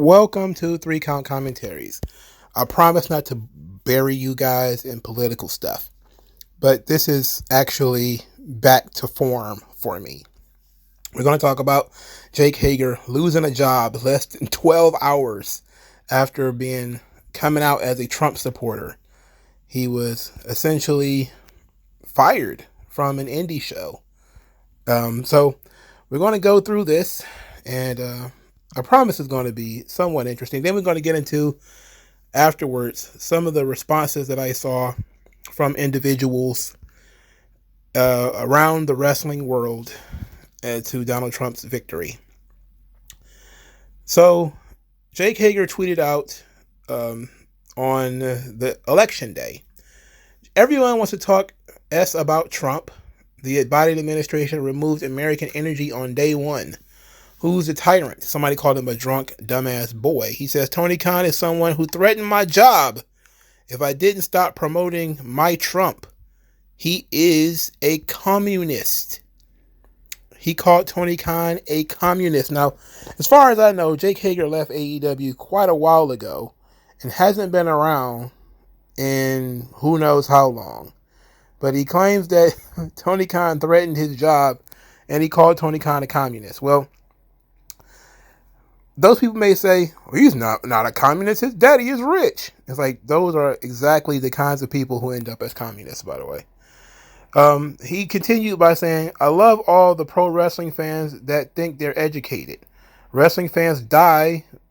Welcome to 3 Count Commentaries. I promise not to bury you guys in political stuff, but this is actually back to form for me. We're going to talk about Jake Hager losing a job less than 12 hours after coming out as a Trump supporter. He was essentially fired from an indie show. So we're going to go through this, and I promise it's going to be somewhat interesting. Then we're going to get into, afterwards, some of the responses that I saw from individuals around the wrestling world to Donald Trump's victory. So, Jake Hager tweeted out on the election day, "Everyone wants to talk S about Trump. The Biden administration removed American energy on day one. Who's the tyrant?" Somebody called him a drunk, dumbass boy. He says, "Tony Khan is someone who threatened my job if I didn't stop promoting my Trump. He is a communist." He called Tony Khan a communist. Now, as far as I know, Jake Hager left AEW quite a while ago and hasn't been around in who knows how long. But he claims that Tony Khan threatened his job and he called Tony Khan a communist. Well, those people may say, well, he's not a communist. His daddy is rich. It's like, those are exactly the kinds of people who end up as communists, by the way. He continued by saying, "I love all the pro wrestling fans that think they're educated. Wrestling fans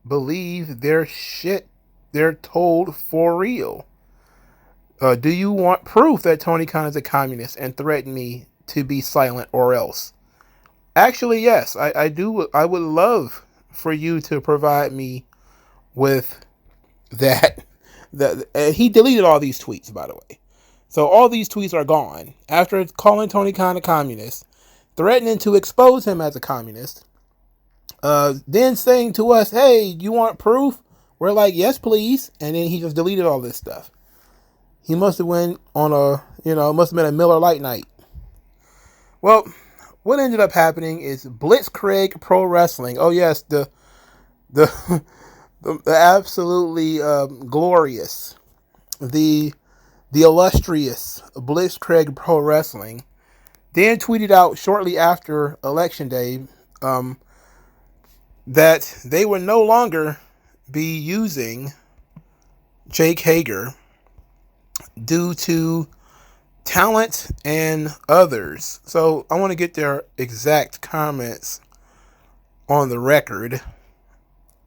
believe their shit they're told for real. Do you want proof that Tony Khan is a communist and threaten me to be silent or else?" Actually, yes, I do. I would love for you to provide me with that. He deleted all these tweets, by the way. So all these tweets are gone. After calling Tony Khan a communist, threatening to expose him as a communist, then saying to us, "Hey, you want proof?" We're like, "Yes, please." And then he just deleted all this stuff. He must have went on must have been a Miller Lite night. Well, what ended up happening is Blitzkrieg Pro Wrestling. Oh yes, the absolutely glorious, the illustrious Blitzkrieg Pro Wrestling then tweeted out shortly after Election Day that they would no longer be using Jake Hager due to talent and others. So I want to get their exact comments on the record.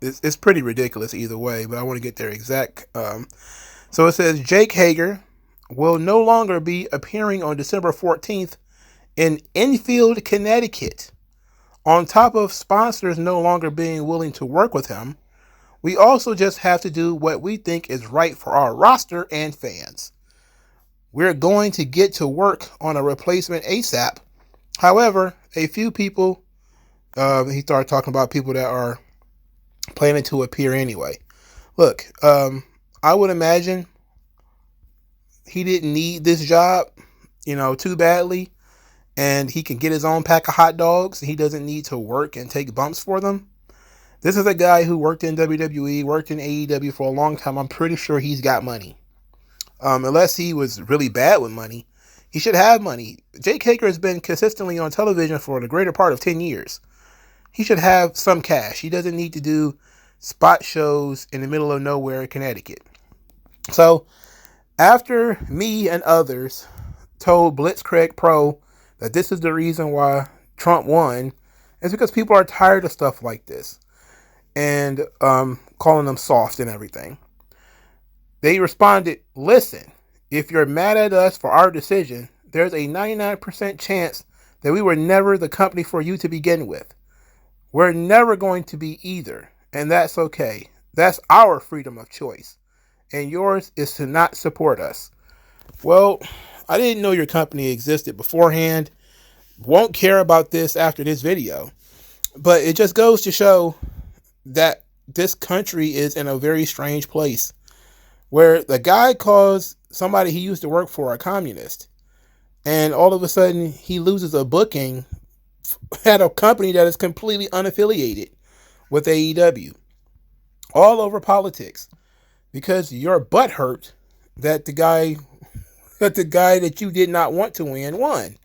It's pretty ridiculous either way, but I want to get their exact. So it says, "Jake Hager will no longer be appearing on December 14th in Enfield, Connecticut. On top of sponsors no longer being willing to work with him, we also just have to do what we think is right for our roster and fans. We're going to get to work on a replacement ASAP. However, a few people," he started talking about people that are planning to appear anyway. Look, I would imagine he didn't need this job, too badly, and he can get his own pack of hot dogs. He doesn't need to work and take bumps for them. This is a guy who worked in WWE, worked in AEW for a long time. I'm pretty sure he's got money. Unless he was really bad with money, he should have money. Jake Hager has been consistently on television for the greater part of 10 years. He should have some cash. He doesn't need to do spot shows in the middle of nowhere in Connecticut. So, after me and others told Blitzkrieg Pro that this is the reason why Trump won, it's because people are tired of stuff like this and calling them soft and everything. They responded, "Listen, if you're mad at us for our decision, there's a 99% chance that we were never the company for you to begin with. We're never going to be either, and that's okay. That's our freedom of choice, and yours is to not support us." Well, I didn't know your company existed beforehand. Won't care about this after this video. But it just goes to show that this country is in a very strange place, where the guy calls somebody he used to work for a communist, and all of a sudden he loses a booking at a company that is completely unaffiliated with AEW. all over politics because you're butthurt that the guy that you did not want to win won.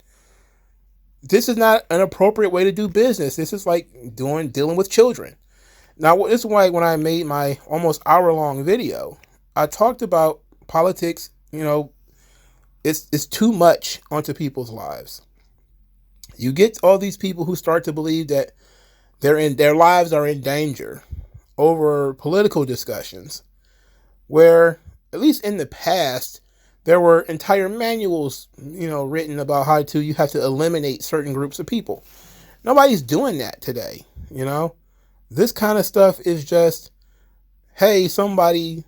This is not an appropriate way to do business. This is like dealing with children. Now, this is why when I made my almost hour-long video, I talked about politics. It's too much onto people's lives. You get all these people who start to believe that their lives are in danger over political discussions, where at least in the past there were entire manuals, written about how you have to eliminate certain groups of people. Nobody's doing that today. This kind of stuff is just, hey, somebody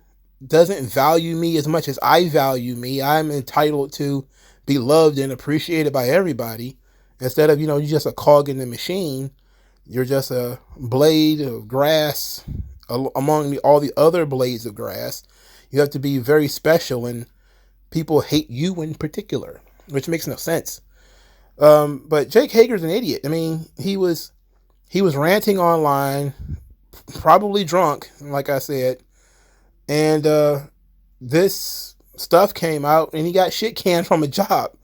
doesn't value me as much as I value me. I'm entitled to be loved and appreciated by everybody. Instead of, you're just a cog in the machine. You're just a blade of grass among all the other blades of grass. You have to be very special, and people hate you in particular, which makes no sense. But Jake Hager's an idiot. I mean, he was ranting online, probably drunk, like I said, and this stuff came out, and he got shit canned from a job.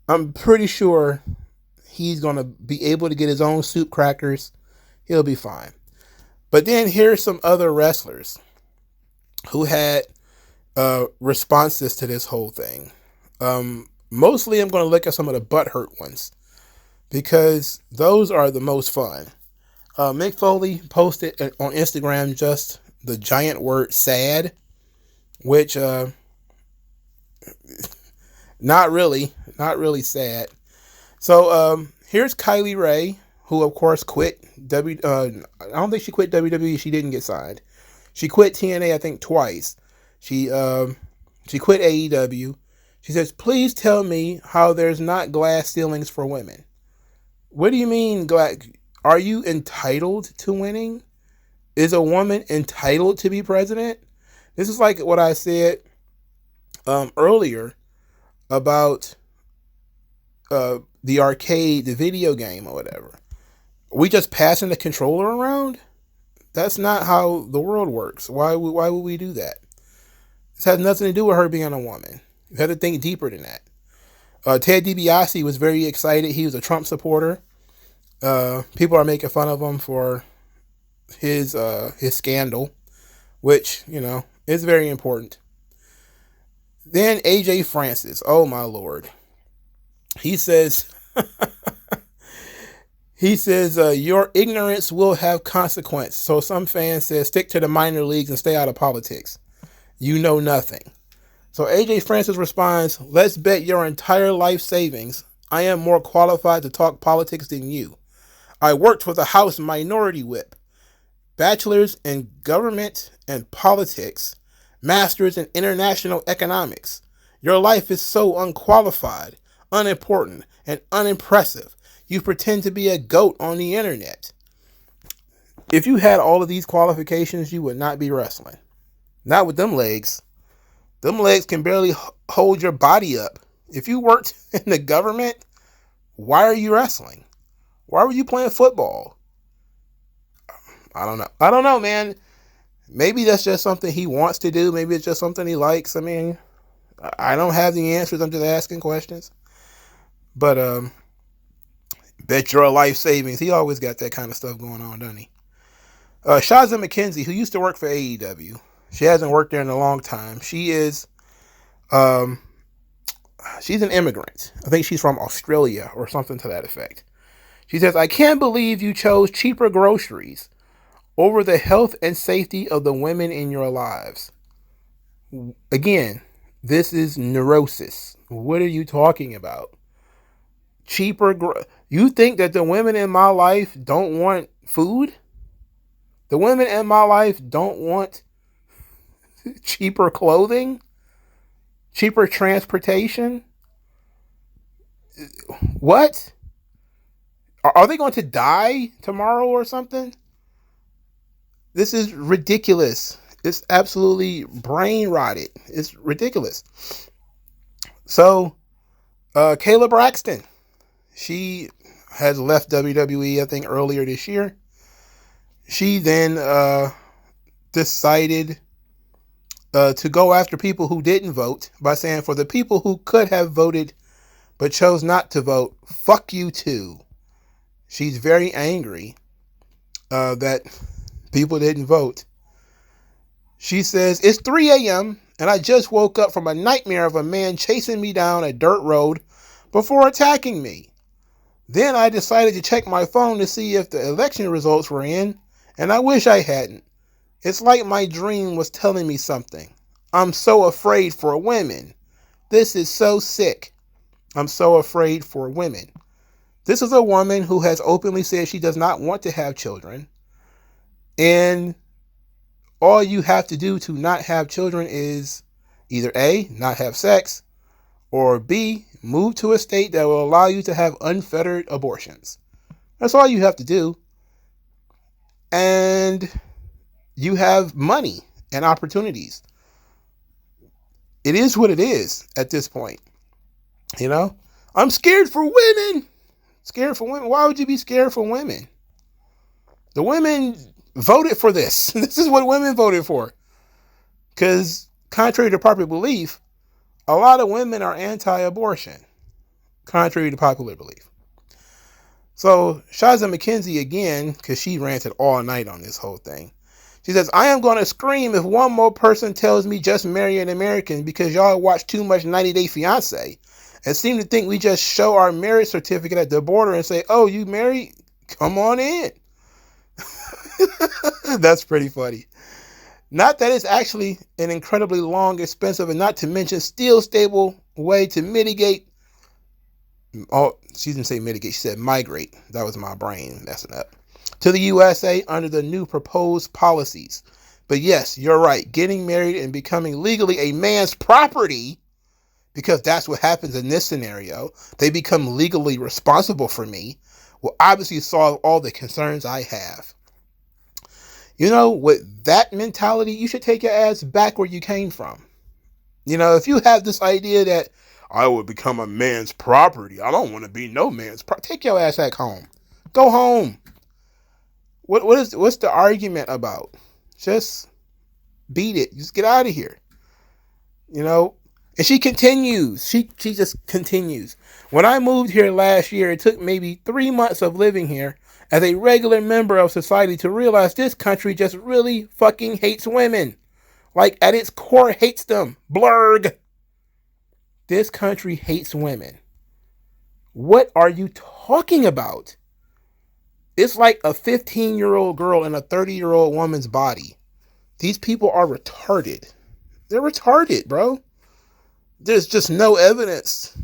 I'm pretty sure he's going to be able to get his own soup crackers. He'll be fine. But then here's some other wrestlers who had responses to this whole thing. Mostly I'm going to look at some of the butthurt ones because those are the most fun. Mick Foley posted on Instagram just the giant word sad, which not really sad. So here's Kylie Ray, who of course quit I don't think she quit WWE. She didn't get signed. She quit TNA, I think, twice. She quit AEW. She says, "Please tell me how there's not glass ceilings for women." What do you mean? Are you entitled to winning? Is a woman entitled to be president? This is like what I said earlier about the arcade, the video game or whatever. We just passing the controller around? That's not how the world works. Why would we do that? This has nothing to do with her being a woman. You have to think deeper than that. Ted DiBiase was very excited. He was a Trump supporter. People are making fun of him for his scandal, which, is very important. Then AJ Francis. Oh my Lord. He says, your ignorance will have consequence. So some fans says, stick to the minor leagues and stay out of politics. You know nothing. So AJ Francis responds, let's bet your entire life savings I am more qualified to talk politics than you. I worked for the House Minority Whip, bachelor's in government and politics, master's in international economics. Your life is so unqualified, unimportant, and unimpressive. You pretend to be a goat on the internet. If you had all of these qualifications, you would not be wrestling. Not with them legs. Them legs can barely hold your body up. If you worked in the government, why are you wrestling? Why were you playing football? I don't know, man. Maybe that's just something he wants to do. Maybe it's just something he likes. I mean, I don't have the answers. I'm just asking questions. But bet your life savings. He always got that kind of stuff going on, doesn't he? Shaza McKenzie, who used to work for AEW. She hasn't worked there in a long time. She is, she's an immigrant. I think she's from Australia or something to that effect. She says, I can't believe you chose cheaper groceries over the health and safety of the women in your lives. Again, this is neurosis. What are you talking about? You think that the women in my life don't want food? The women in my life don't want cheaper clothing? Cheaper transportation? What? Are they going to die tomorrow or something? This is ridiculous. It's absolutely brain rotted. It's ridiculous. So, Kayla Braxton, she has left WWE, I think, earlier this year. She then decided to go after people who didn't vote by saying, for the people who could have voted but chose not to vote, fuck you too. She's very angry that people didn't vote. She says, it's 3 a.m. and I just woke up from a nightmare of a man chasing me down a dirt road before attacking me. Then I decided to check my phone to see if the election results were in, and I wish I hadn't. It's like my dream was telling me something. I'm so afraid for women. This is so sick. I'm so afraid for women. This is a woman who has openly said she does not want to have children. And all you have to do to not have children is either A, not have sex, or B, move to a state that will allow you to have unfettered abortions. That's all you have to do. And you have money and opportunities. It is what it is at this point. You know, I'm scared for women. Scared for women. Why would you be scared for women? The women voted for this. This is what women voted for. Because contrary to popular belief, a lot of women are anti-abortion. Contrary to popular belief. So Shaza McKenzie again, because she ranted all night on this whole thing. She says, I am going to scream if one more person tells me just marry an American because y'all watch too much 90 Day Fiancé and seem to think we just show our marriage certificate at the border and say, oh, you married? Come on in. That's pretty funny. Not that it's actually an incredibly long, expensive, and not to mention still stable way to mitigate. Oh, she didn't say mitigate. She said migrate. That was my brain messing up. To the USA under the new proposed policies. But yes, you're right. Getting married and becoming legally a man's property, because that's what happens in this scenario. They become legally responsible for me. Will obviously solve all the concerns I have. You know, with that mentality, you should take your ass back where you came from. You know, if you have this idea that I would become a man's property, I don't want to be no man's property. Take your ass back home. Go home. What's the argument about? Just beat it. Just get out of here. You know, and she continues. She just continues. When I moved here last year, it took maybe 3 months of living here as a regular member of society to realize this country just really fucking hates women. Like, at its core, hates them. Blurg. This country hates women. What are you talking about? It's like a 15-year-old girl in a 30-year-old woman's body. These people are retarded. They're retarded, bro. There's just no evidence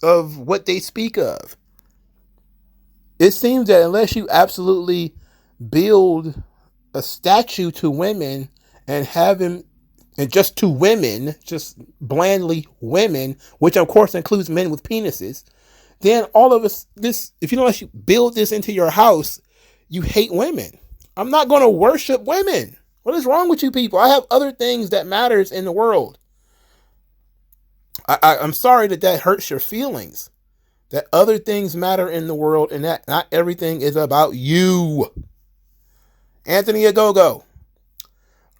of what they speak of. It seems that unless you absolutely build a statue to women and have them, and just to women, just blandly women, which of course includes men with penises, then all of us, if you don't let you build this into your house, you hate women. I'm not going to worship women. What is wrong with you people? I have other things that matters in the world. I'm sorry that hurts your feelings. That other things matter in the world and that not everything is about you. Anthony Agogo.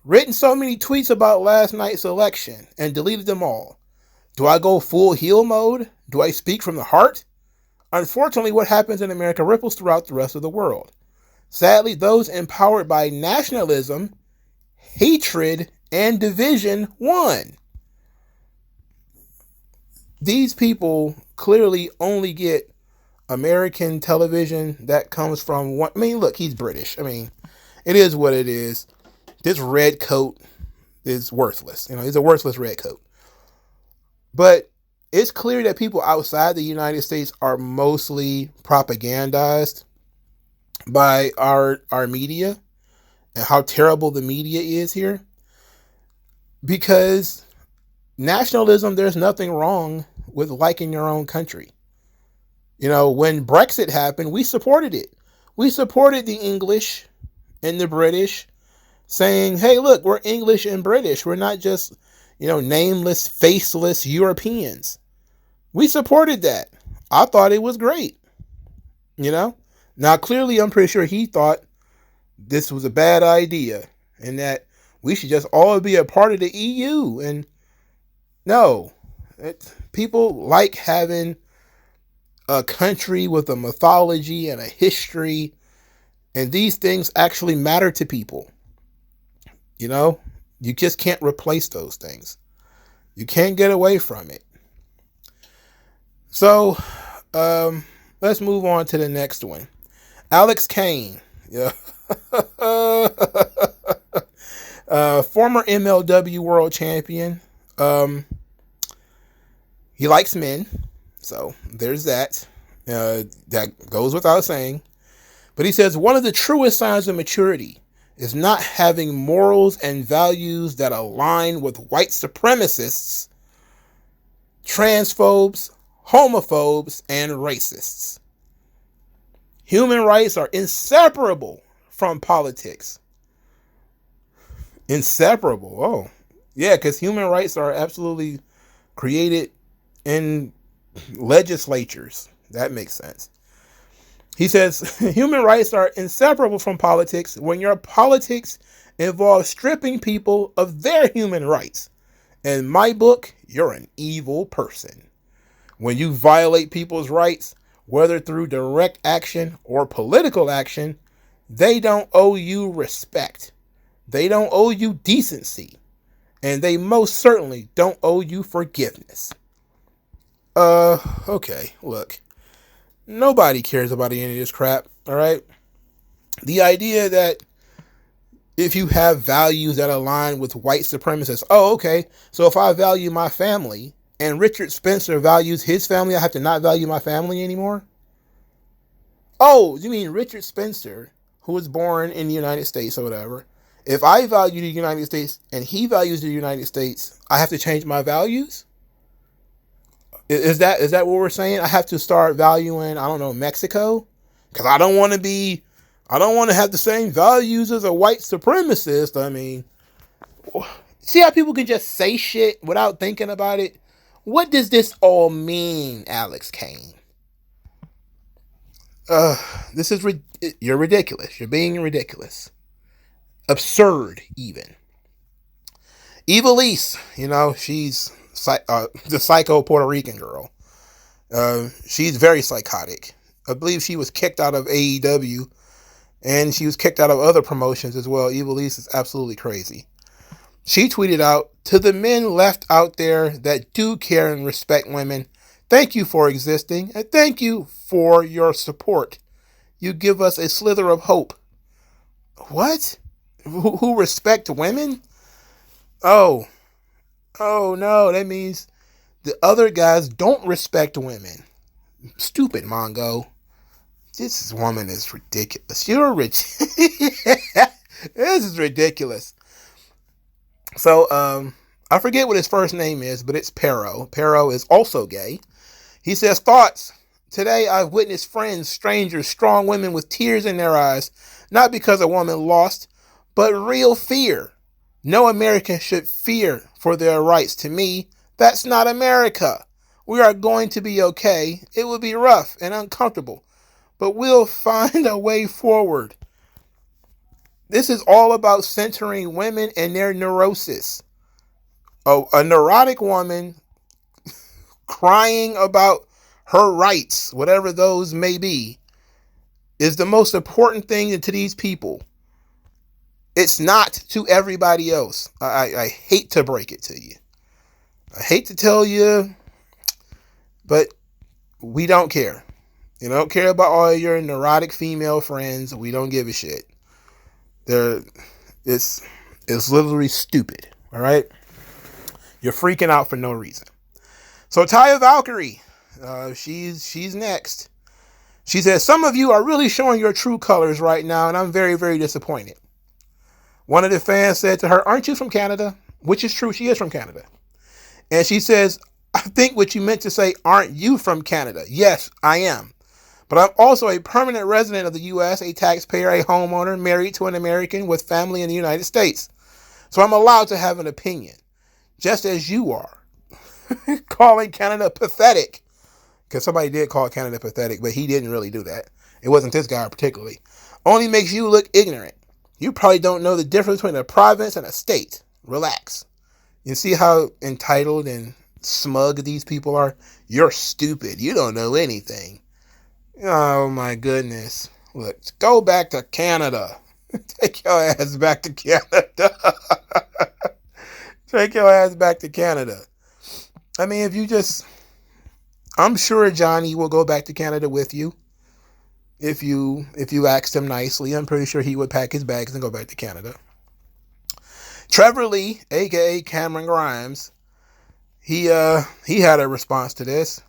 Written so many tweets about last night's election and deleted them all. Do I go full heel mode? Do I speak from the heart? Unfortunately, what happens in America ripples throughout the rest of the world. Sadly, those empowered by nationalism, hatred, and division won. These people clearly only get American television that comes from one. I mean, look, he's British. I mean, it is what it is. This red coat is worthless. You know, he's a worthless red coat. But it's clear that people outside the United States are mostly propagandized by our media and how terrible the media is here. Because nationalism, there's nothing wrong with liking your own country. You know, when Brexit happened, we supported it. We supported the English and the British saying, hey, look, we're English and British. We're not just, you know, nameless, faceless Europeans. We supported that. I thought it was great. You know, now clearly I'm pretty sure he thought this was a bad idea and that We should just all be a part of the EU. And no, people like having a country with a mythology and a history, and these things actually matter to people. You know, you just can't replace those things. You can't get away from it. So, let's move on to the next one. Alex Kane. Yeah. Former MLW world champion. He likes men. So there's that. That goes without saying. But he says one of the truest signs of maturity is not having morals and values that align with white supremacists, transphobes, homophobes, and racists. Human rights are inseparable from politics. Inseparable. Oh, yeah, because human rights are absolutely created in legislatures. That makes sense. He says, human rights are inseparable from politics when your politics involves stripping people of their human rights. In my book, you're an evil person. When you violate people's rights, whether through direct action or political action, they don't owe you respect. They don't owe you decency. And they most certainly don't owe you forgiveness. Okay, look. Nobody cares about any of this crap, alright? The idea that if you have values that align with white supremacists, oh, okay, so if I value my family and Richard Spencer values his family, I have to not value my family anymore? Oh, you mean Richard Spencer, who was born in the United States or whatever, if I value the United States and he values the United States, I have to change my values? Is that what we're saying? I have to start valuing, I don't know, Mexico? Because I don't want to have the same values as a white supremacist. I mean, see how people can just say shit without thinking about it? What does this all mean, Alex Kane? You're ridiculous. You're being ridiculous. Absurd, even. Evilise, she's the psycho Puerto Rican girl. She's very psychotic. I believe she was kicked out of AEW, and she was kicked out of other promotions as well. Evilise is absolutely crazy. She tweeted out, "To the men left out there that do care and respect women, thank you for existing, and thank you for your support. You give us a slither of hope." What? Who respect women? Oh no, that means the other guys don't respect women. Stupid Mongo. This woman is ridiculous. You're rich. This is ridiculous. So, I forget what his first name is, but it's Pero. Pero is also gay. He says, thoughts. Today I've witnessed friends, strangers, strong women with tears in their eyes, not because a woman lost, but real fear. No American should fear for their rights. To me, that's not America. We are going to be okay. It will be rough and uncomfortable, but we'll find a way forward. This is all about centering women and their neurosis. A neurotic woman crying about her rights, whatever those may be, is the most important thing to these people. It's not to everybody else. I hate to break it to you. I hate to tell you, but we don't care. You don't care about all your neurotic female friends. We don't give a shit. It's literally stupid. All right? You're freaking out for no reason. So Taya Valkyrie, she's next. She says, some of you are really showing your true colors right now, and I'm very, very disappointed. One of the fans said to her, aren't you from Canada? Which is true. She is from Canada. And she says, I think what you meant to say, aren't you from Canada? Yes, I am. But I'm also a permanent resident of the U.S., a taxpayer, a homeowner, married to an American with family in the United States. So I'm allowed to have an opinion, just as you are. Calling Canada pathetic. Because somebody did call Canada pathetic, but he didn't really do that. It wasn't this guy particularly. Only makes you look ignorant. You probably don't know the difference between a province and a state. Relax. You see how entitled and smug these people are? You're stupid. You don't know anything. Oh my goodness. Look, go back to Canada. Take your ass back to Canada. Take your ass back to Canada. I mean, if you just... I'm sure Johnny will go back to Canada with you. If you asked him nicely, I'm pretty sure he would pack his bags and go back to Canada. Trevor Lee, a.k.a. Cameron Grimes, he had a response to this.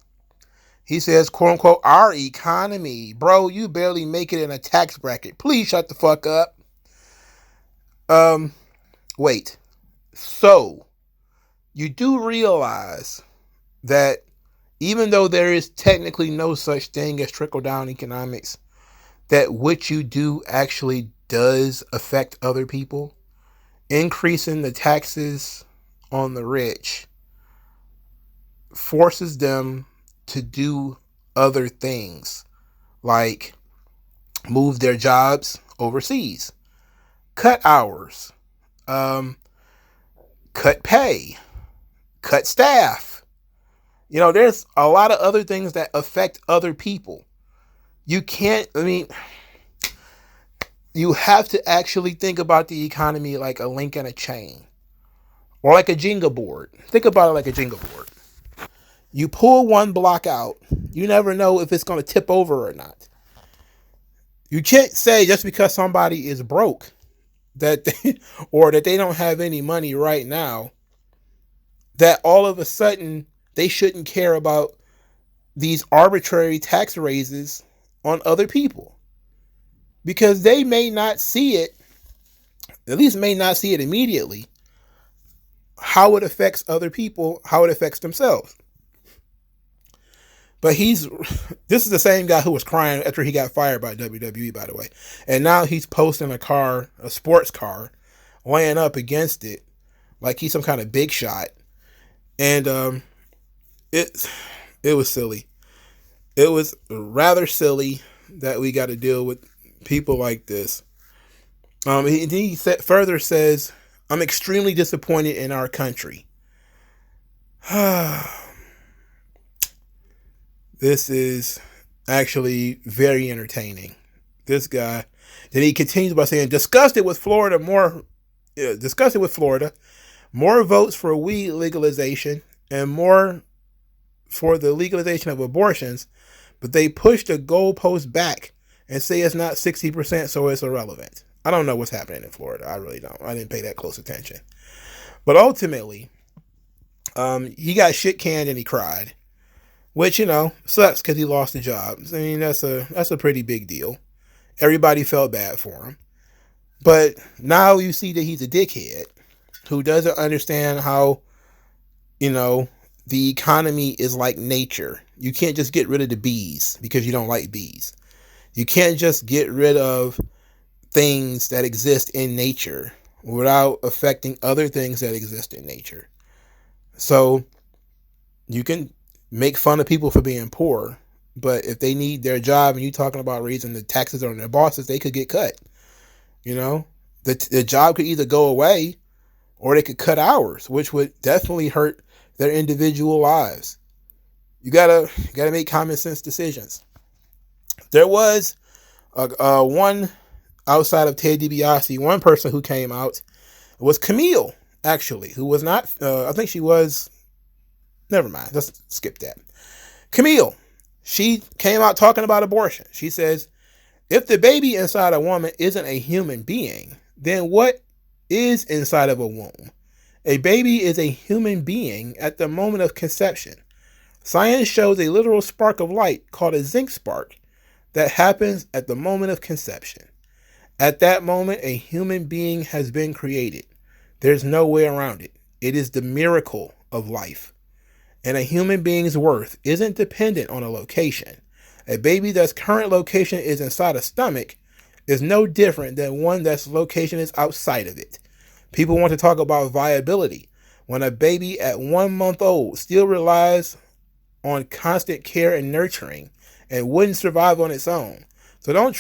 He says, quote unquote, our economy. Bro, you barely make it in a tax bracket. Please shut the fuck up. Wait. So, you do realize that even though there is technically no such thing as trickle-down economics, that what you do actually does affect other people? Increasing the taxes on the rich forces them to do other things, like move their jobs overseas, cut hours, cut pay, cut staff. You know, there's a lot of other things that affect other people. You can't, I mean, you have to actually think about the economy like a link in a chain, or like a Jenga board. Think about it like a Jenga board. You pull one block out, you never know if it's going to tip over or not. You can't say just because somebody is broke that or that they don't have any money right now, that all of a sudden they shouldn't care about these arbitrary tax raises on other people. Because they may not see it, at least may not see it immediately, how it affects other people, how it affects themselves. But this is the same guy who was crying after he got fired by WWE, by the way. And now he's posting a sports car, laying up against it like he's some kind of big shot. And it was silly. It was rather silly that we got to deal with people like this. He further says, I'm extremely disappointed in our country. This is actually very entertaining. This guy. Then he continues by saying, disgusted with Florida, more votes for weed legalization and more for the legalization of abortions, but they push the goalpost back and say it's not 60%, so it's irrelevant. I don't know what's happening in Florida. I really don't. I didn't pay that close attention. But ultimately, he got shit canned and he cried. Which, you know, sucks because he lost the job. I mean, that's a pretty big deal. Everybody felt bad for him. But now you see that he's a dickhead who doesn't understand how, you know, the economy is like nature. You can't just get rid of the bees because you don't like bees. You can't just get rid of things that exist in nature without affecting other things that exist in nature. So you can make fun of people for being poor, but if they need their job and you're talking about raising the taxes on their bosses, they could get cut. You know, the job could either go away or they could cut hours, which would definitely hurt their individual lives. You gotta make common sense decisions. There was one outside of Ted DiBiase, one person who came out was Camille, actually, who was not, I think she was, never mind, let's skip that. Camille, she came out talking about abortion. She says, if the baby inside a woman isn't a human being, then what is inside of a womb? A baby is a human being at the moment of conception. Science shows a literal spark of light called a zinc spark that happens at the moment of conception. At that moment, a human being has been created. There's no way around it. It is the miracle of life. And a human being's worth isn't dependent on a location. A baby that's current location is inside a stomach is no different than one that's location is outside of it. People want to talk about viability when a baby at 1 month old still relies on constant care and nurturing and wouldn't survive on its own. So don't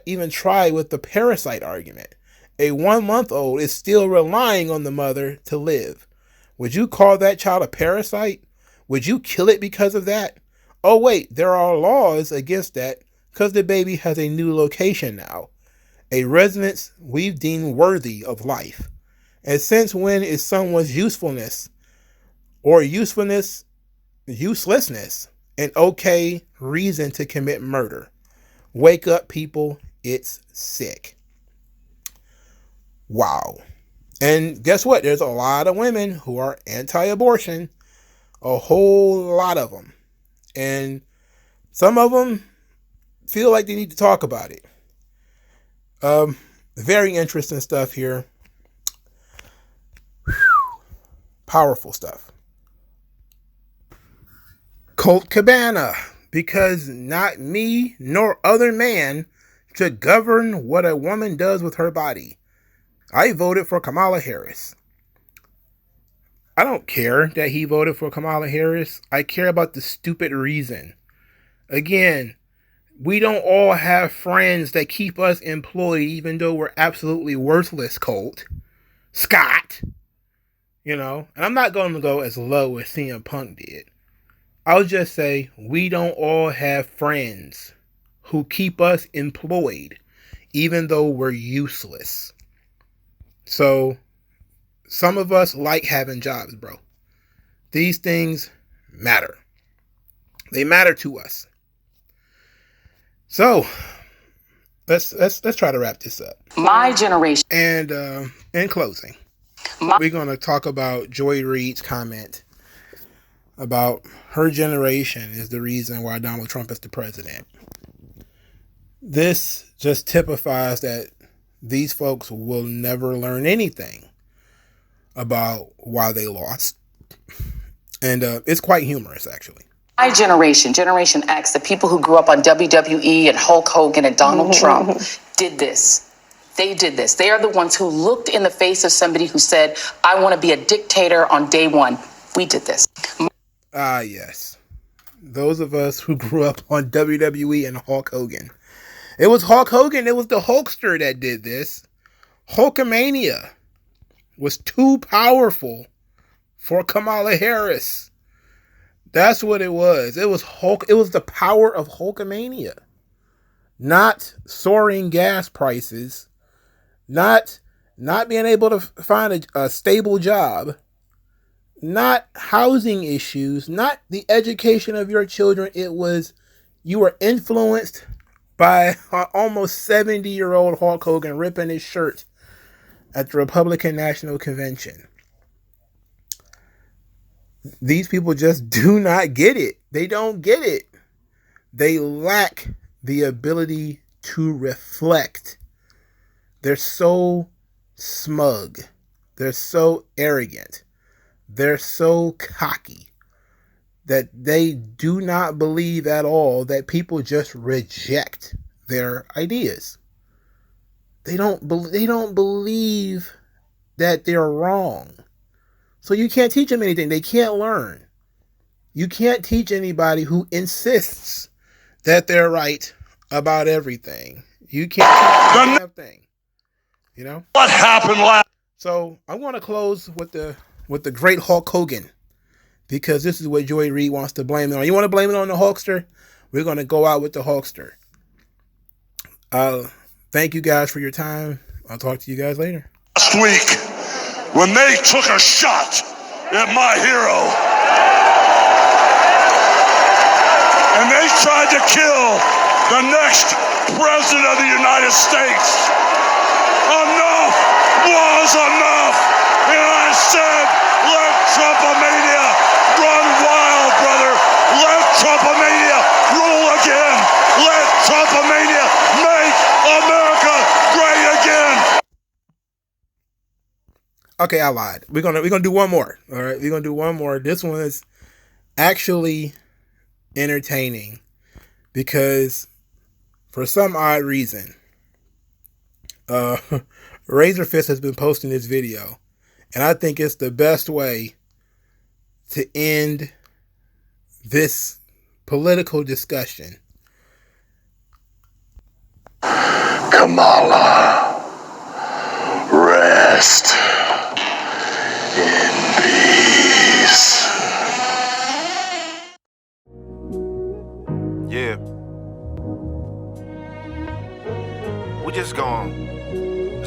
even try with the parasite argument. A 1-month-old is still relying on the mother to live. Would you call that child a parasite? Would you kill it because of that? Oh wait, there are laws against that because the baby has a new location now. A residence we've deemed worthy of life. And since when is someone's usefulness or uselessness an okay reason to commit murder? Wake up, people. It's sick. Wow. And guess what? There's a lot of women who are anti-abortion. A whole lot of them. And some of them feel like they need to talk about it. Very interesting stuff here. Whew. Powerful stuff. Colt Cabana. Because not me nor other man should govern what a woman does with her body. I voted for Kamala Harris. I don't care that he voted for Kamala Harris. I care about the stupid reason. Again, we don't all have friends that keep us employed even though we're absolutely worthless, Colt. Scott. And I'm not going to go as low as CM Punk did. I'll just say we don't all have friends who keep us employed even though we're useless. So, some of us like having jobs, bro. These things matter. They matter to us. So, let's try to wrap this up. My generation. And in closing, we're going to talk about Joy Reid's comment about her generation is the reason why Donald Trump is the president. This just typifies that these folks will never learn anything about why they lost. And it's quite humorous, actually. My generation, Generation X, the people who grew up on WWE and Hulk Hogan and Donald Trump did this. They did this. They are the ones who looked in the face of somebody who said, I want to be a dictator on day one. We did this. Yes. Those of us who grew up on WWE and Hulk Hogan. It was Hulk Hogan. It was the Hulkster that did this. Hulkamania was too powerful for Kamala Harris. That's what it was. It was Hulk. It was the power of Hulkamania. Not soaring gas prices. Not being able to find a stable job. Not housing issues. Not the education of your children. It was you were influenced by an almost 70-year-old Hulk Hogan ripping his shirt at the Republican National Convention. These people just do not get it. They don't get it. They lack the ability to reflect. They're so smug. They're so arrogant. They're so cocky that they do not believe at all that people just reject their ideas. They don't believe that they're wrong. So you can't teach them anything. They can't learn. You can't teach anybody who insists that they're right about everything. You can't teach them that thing. What happened last? So I'm going to close with the great Hulk Hogan, because this is what Joy Reid wants to blame it on. You want to blame it on the Hulkster? We're going to go out with the Hulkster. Thank you guys for your time. I'll talk to you guys later. Last week, when they took a shot at my hero, and they tried to kill the next president of the United States, enough was enough. And I said, let Trumpomania run wild, brother. Let Trumpomania rule again. Let Trumpomania make America great again. Okay, I lied. We're gonna do one more. All right, we're gonna do one more. This one is actually entertaining because for some odd reason, Razorfist has been posting this video, and I think it's the best way to end this political discussion. Kamala, Rest in peace. Yeah. We just gonna